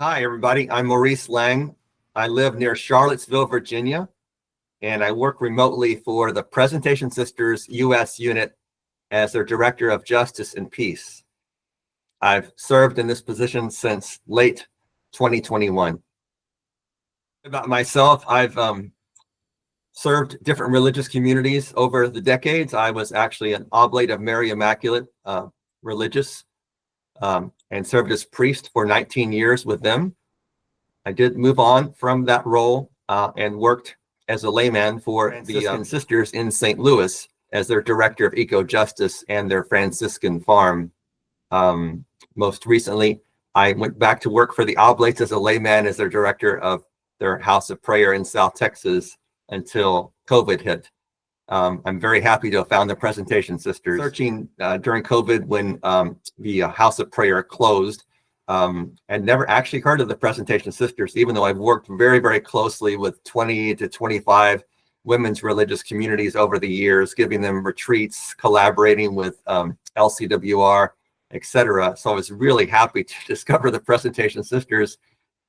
Hi, everybody. I'm Maurice Lange. I live near Charlottesville, Virginia, and I work remotely for the Presentation Sisters U.S. unit as their Director of Justice and Peace. I've served in this position since late 2021. About myself, I've served different religious communities over the decades. I was actually an Oblate of Mary Immaculate religious and served as priest for 19 years with them. I did move on from that role and worked as a layman for the Sisters in St. Louis as their Director of Eco Justice and their Franciscan farm. Most recently, I went back to work for the Oblates as a layman as their Director of their House of Prayer in South Texas until COVID hit. I'm very happy to have found the Presentation Sisters. Searching during COVID when the House of Prayer closed, and never actually heard of the Presentation Sisters, even though I've worked very, very closely with 20 to 25 women's religious communities over the years, giving them retreats, collaborating with LCWR, etc. So I was really happy to discover the Presentation Sisters.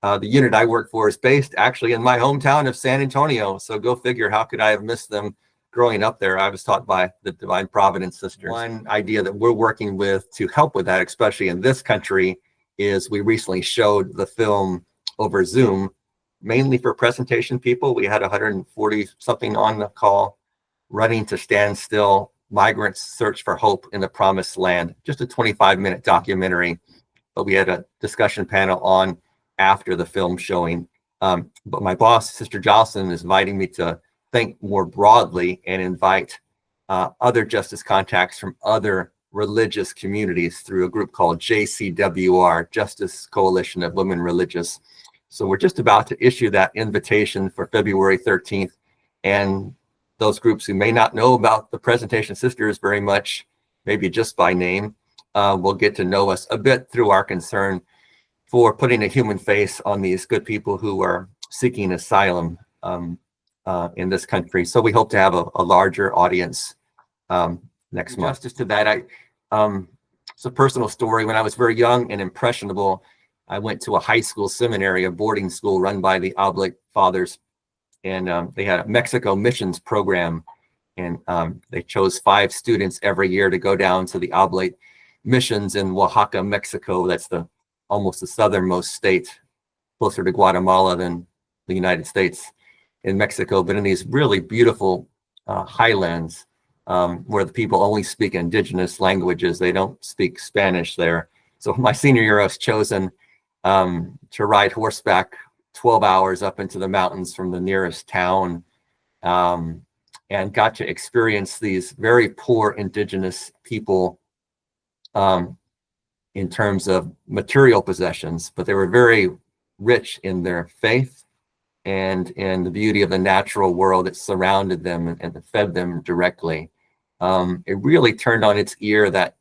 The unit I work for is based actually in my hometown of San Antonio. So go figure, how could I have missed them? Growing up there, I was taught by the Divine Providence Sisters. One idea that we're working with to help with that, especially in this country, is we recently showed the film over Zoom, mainly for presentation people. We had 140 something on the call, Running to Stand Still, Migrants Search for Hope in the Promised Land, just a 25-minute documentary, but we had a discussion panel on after the film showing. But my boss, Sister Jocelyn, is inviting me to think more broadly and invite other justice contacts from other religious communities through a group called JCWR, Justice Coalition of Women Religious. So we're just about to issue that invitation for February 13th. And those groups who may not know about the Presentation Sisters very much, maybe just by name, will get to know us a bit through our concern for putting a human face on these good people who are seeking asylum in this country. So we hope to have a larger audience next month. Justice to that, it's a personal story. When I was very young and impressionable, I went to a high school seminary, a boarding school run by the Oblate Fathers, and they had a Mexico missions program, and they chose 5 students every year to go down to the Oblate missions in Oaxaca, Mexico. That's almost the southernmost state, closer to Guatemala than the United States in Mexico, but in these really beautiful highlands where the people only speak indigenous languages. They don't speak Spanish there. So my senior year, I was chosen to ride horseback 12 hours up into the mountains from the nearest town, and got to experience these very poor indigenous people in terms of material possessions, but they were very rich in their faith and in the beauty of the natural world that surrounded them and fed them directly. It really turned on its ear that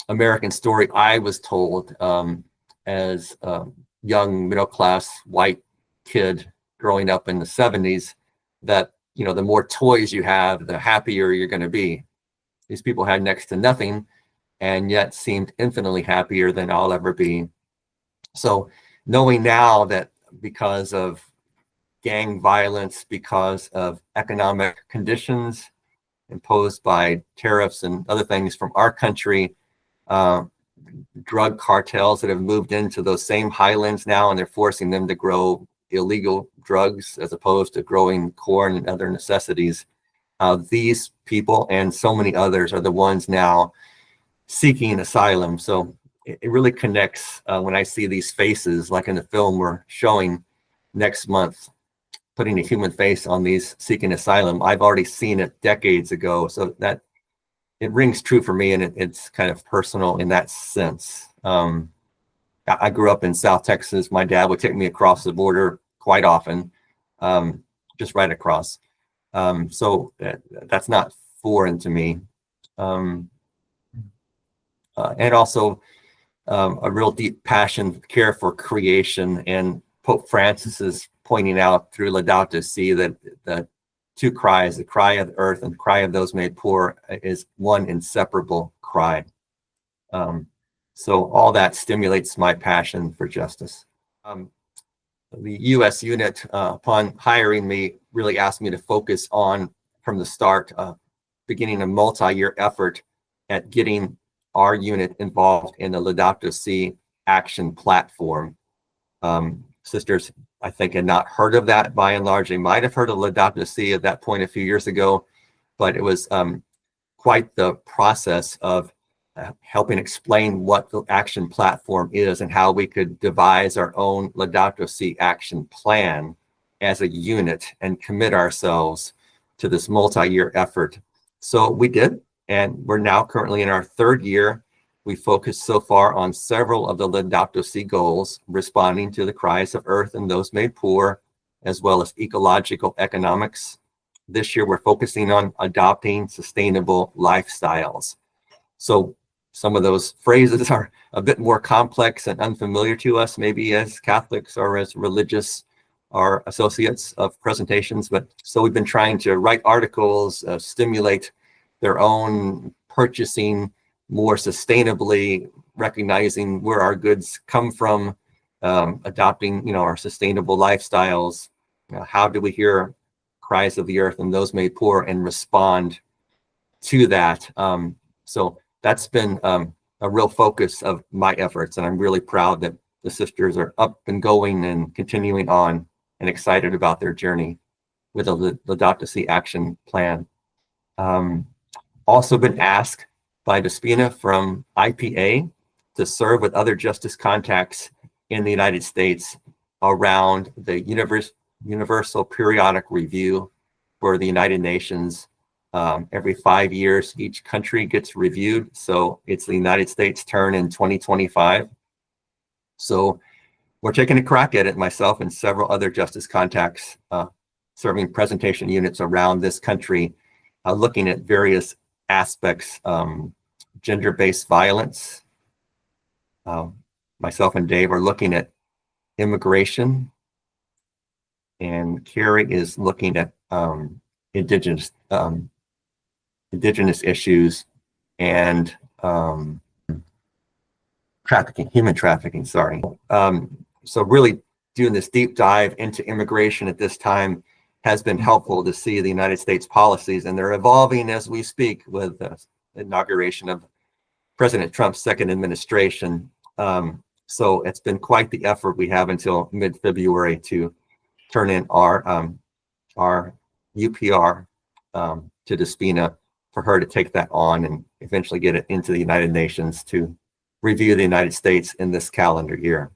American story I was told as a young middle-class white kid growing up in the 70s, that, you know, the more toys you have, the happier you're going to be. These people had next to nothing and yet seemed infinitely happier than I'll ever be. So knowing now that because of gang violence, because of economic conditions imposed by tariffs and other things from our country, drug cartels that have moved into those same highlands now, and they're forcing them to grow illegal drugs as opposed to growing corn and other necessities. These people and so many others are the ones now seeking asylum. So it really connects when I see these faces, like in the film we're showing next month, putting a human face on these seeking asylum. I've already seen it decades ago, so that it rings true for me, and it's kind of personal in that sense. I grew up in South Texas. My dad would take me across the border quite often, just right across. So that's not foreign to me. And also a real deep passion, care for creation. And Pope Francis is pointing out through Laudato Si that the 2 cries, the cry of the earth and the cry of those made poor, is one inseparable cry. So all that stimulates my passion for justice. Um, the U.S. unit, upon hiring me, really asked me to focus on, from the start, beginning a multi-year effort at getting our unit involved in the Laudato Si action platform. Sisters, I think, had not heard of that by and large. They might have heard of Laudato Si at that point a few years ago, but it was quite the process of helping explain what the action platform is and how we could devise our own Laudato Si action plan as a unit and commit ourselves to this multi-year effort. So we did, and we're now currently in our third year. We focused so far on several of the Laudato Si goals, responding to the cries of earth and those made poor, as well as ecological economics. This year, we're focusing on adopting sustainable lifestyles. So some of those phrases are a bit more complex and unfamiliar to us, maybe as Catholics or as religious or associates of presentations. But so we've been trying to write articles, stimulate their own purchasing more sustainably, recognizing where our goods come from, adopting, our sustainable lifestyles. How do we hear cries of the earth and those made poor and respond to that? So that's been a real focus of my efforts, and I'm really proud that the sisters are up and going and continuing on and excited about their journey with the Laudato Si action plan. Also been asked by Despina from IPA to serve with other justice contacts in the United States around the Universal Periodic Review for the United Nations. Every 5 years, each country gets reviewed. So it's the United States' turn in 2025. So we're taking a crack at it, myself and several other justice contacts serving presentation units around this country, looking at various aspects, gender-based violence. Myself and Dave are looking at immigration, and Carrie is looking at indigenous issues and human trafficking, sorry. So really doing this deep dive into immigration at this time has been helpful to see the United States policies, and they're evolving as we speak with the inauguration of President Trump's second administration. So it's been quite the effort. We have until mid-February to turn in our UPR to Despina for her to take that on and eventually get it into the United Nations to review the United States in this calendar year.